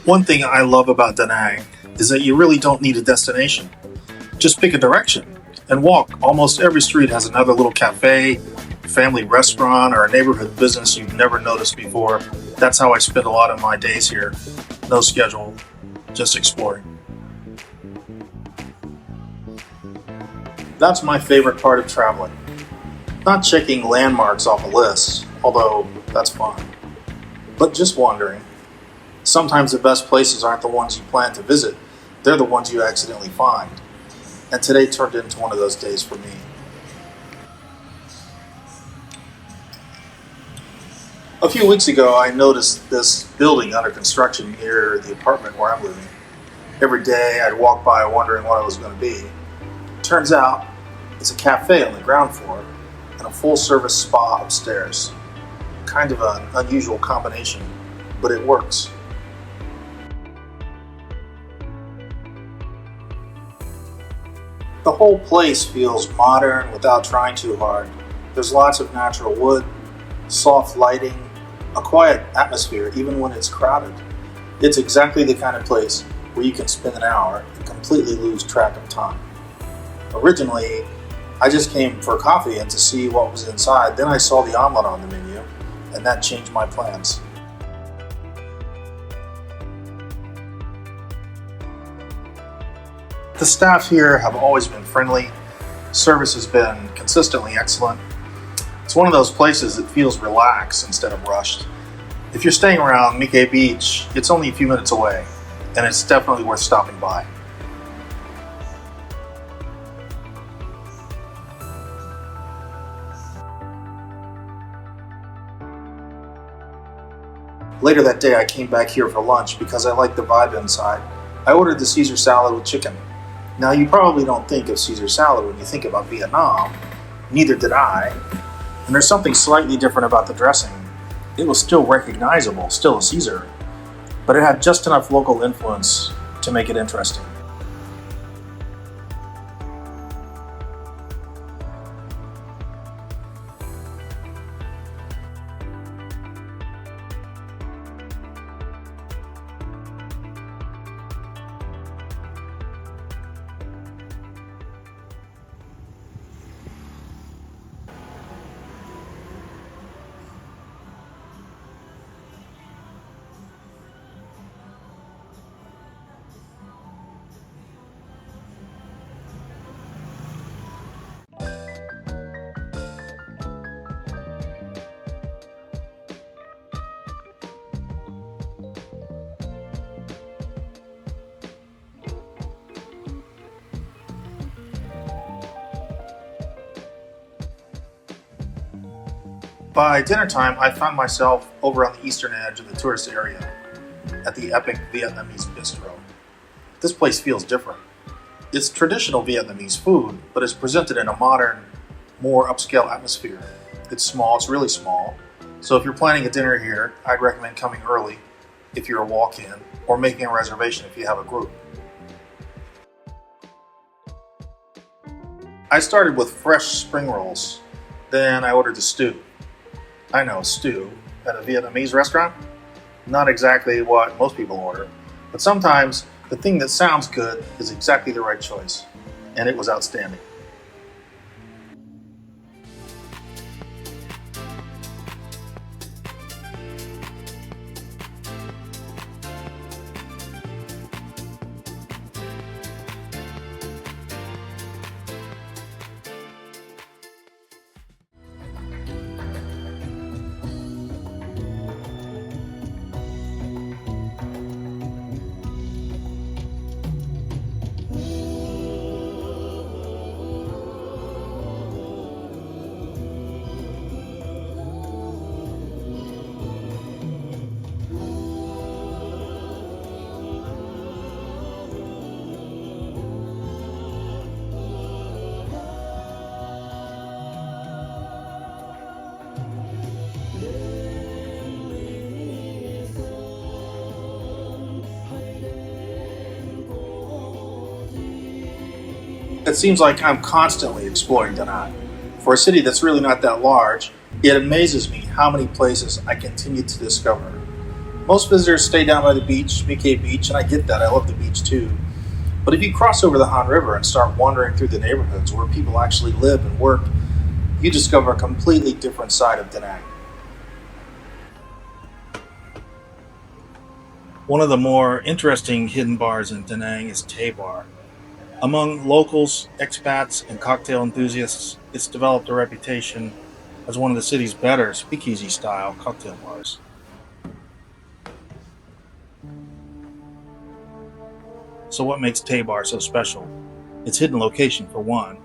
One thing I love about Da Nang is that you really don't need a destination. Just pick a direction and walk. Almost every street has another little cafe, family restaurant, or a neighborhood business you've never noticed before. That's how I spend a lot of my days here. No schedule, just exploring. That's my favorite part of traveling. Not checking landmarks off a list, although that's fun, but just wandering. Sometimes the best places aren't the ones you plan to visit, they're the ones you accidentally find. And today turned into one of those days for me. A few weeks ago, I noticed this building under construction near the apartment where I'm living. Every day I'd walk by wondering what it was going to be. Turns out it's a cafe on the ground floor and a full-service spa upstairs. Kind of an unusual combination, but it works. The whole place feels modern without trying too hard. There's lots of natural wood, soft lighting, a quiet atmosphere even when it's crowded. It's exactly the kind of place where you can spend an hour and completely lose track of time. Originally, I just came for coffee and to see what was inside. Then I saw the omelet on the menu, and that changed my plans. The staff here have always been friendly. Service has been consistently excellent. It's one of those places that feels relaxed instead of rushed. If you're staying around My Khe Beach, it's only a few minutes away, and it's definitely worth stopping by. Later that day, I came back here for lunch because I liked the vibe inside. I ordered the Caesar salad with chicken. Now, you probably don't think of Caesar salad when you think about Vietnam. Neither did I. And there's something slightly different about the dressing. It was still recognizable, still a Caesar, but it had just enough local influence to make it interesting. By dinner time, I found myself over on the eastern edge of the tourist area at the Epic Vietnamese Bistro. This place feels different. It's traditional Vietnamese food, but it's presented in a modern, more upscale atmosphere. It's small, it's really small. So if you're planning a dinner here, I'd recommend coming early if you're a walk-in, or making a reservation if you have a group. I started with fresh spring rolls. Then I ordered the stew. I know, stew at a Vietnamese restaurant? Not exactly what most people order, but sometimes the thing that sounds good is exactly the right choice, and it was outstanding. It seems like I'm constantly exploring Da Nang. For a city that's really not that large, it amazes me how many places I continue to discover. Most visitors stay down by the beach, My Khe Beach, and I get that. I love the beach too. But if you cross over the Han River and start wandering through the neighborhoods where people actually live and work, you discover a completely different side of Da Nang. One of the more interesting hidden bars in Da Nang is Tay Bar. Among locals, expats, and cocktail enthusiasts, it's developed a reputation as one of the city's better speakeasy-style cocktail bars. So what makes Tay Bar so special? Its hidden location, for one.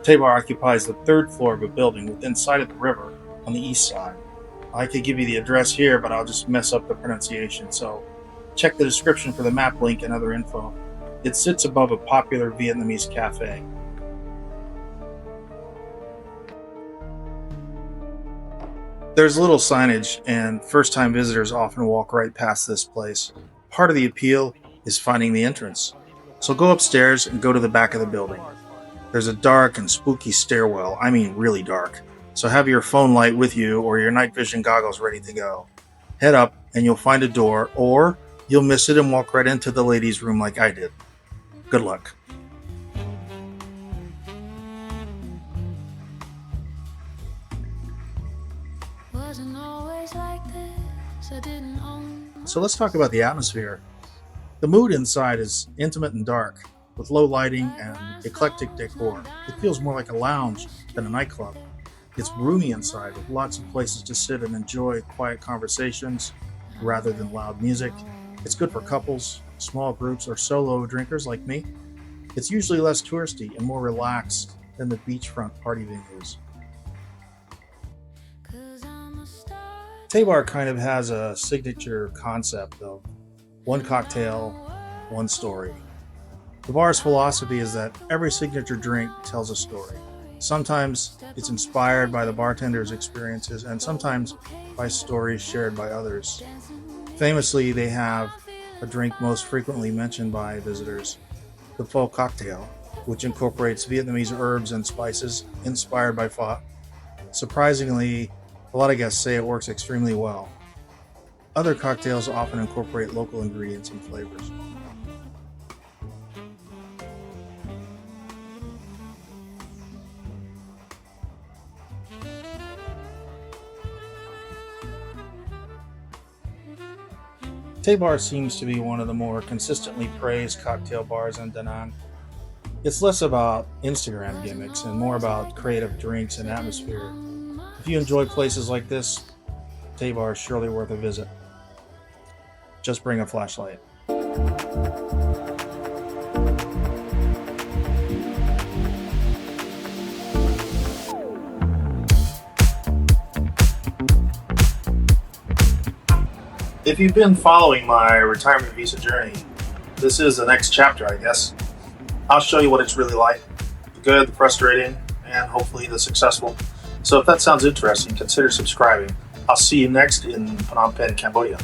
Tay Bar occupies the third floor of a building within sight of the river on the east side. I could give you the address here, but I'll just mess up the pronunciation, so check the description for the map link and other info. It sits above a popular Vietnamese cafe. There's little signage, and first-time visitors often walk right past this place. Part of the appeal is finding the entrance. So go upstairs and go to the back of the building. There's a dark and spooky stairwell, I mean really dark. So have your phone light with you or your night vision goggles ready to go. Head up and you'll find a door, or you'll miss it and walk right into the ladies' room like I did. Good luck. So let's talk about the atmosphere. The mood inside is intimate and dark, with low lighting and eclectic decor. It feels more like a lounge than a nightclub. It's roomy inside, with lots of places to sit and enjoy quiet conversations rather than loud music. It's good for couples, small groups, or solo drinkers like me. It's usually less touristy and more relaxed than the beachfront party venues. Tay Bar kind of has a signature concept of one cocktail, one story. The bar's philosophy is that every signature drink tells a story. Sometimes it's inspired by the bartender's experiences, and sometimes by stories shared by others. Famously, they have a drink most frequently mentioned by visitors, the pho cocktail, which incorporates Vietnamese herbs and spices inspired by pho. Surprisingly, a lot of guests say it works extremely well. Other cocktails often incorporate local ingredients and flavors. Tay Bar seems to be one of the more consistently praised cocktail bars in Da Nang. It's less about Instagram gimmicks and more about creative drinks and atmosphere. If you enjoy places like this, Tay Bar is surely worth a visit. Just bring a flashlight. If you've been following my retirement visa journey, this is the next chapter, I guess. I'll show you what it's really like, the good, the frustrating, and hopefully the successful. So if that sounds interesting, consider subscribing. I'll see you next in Phnom Penh, Cambodia.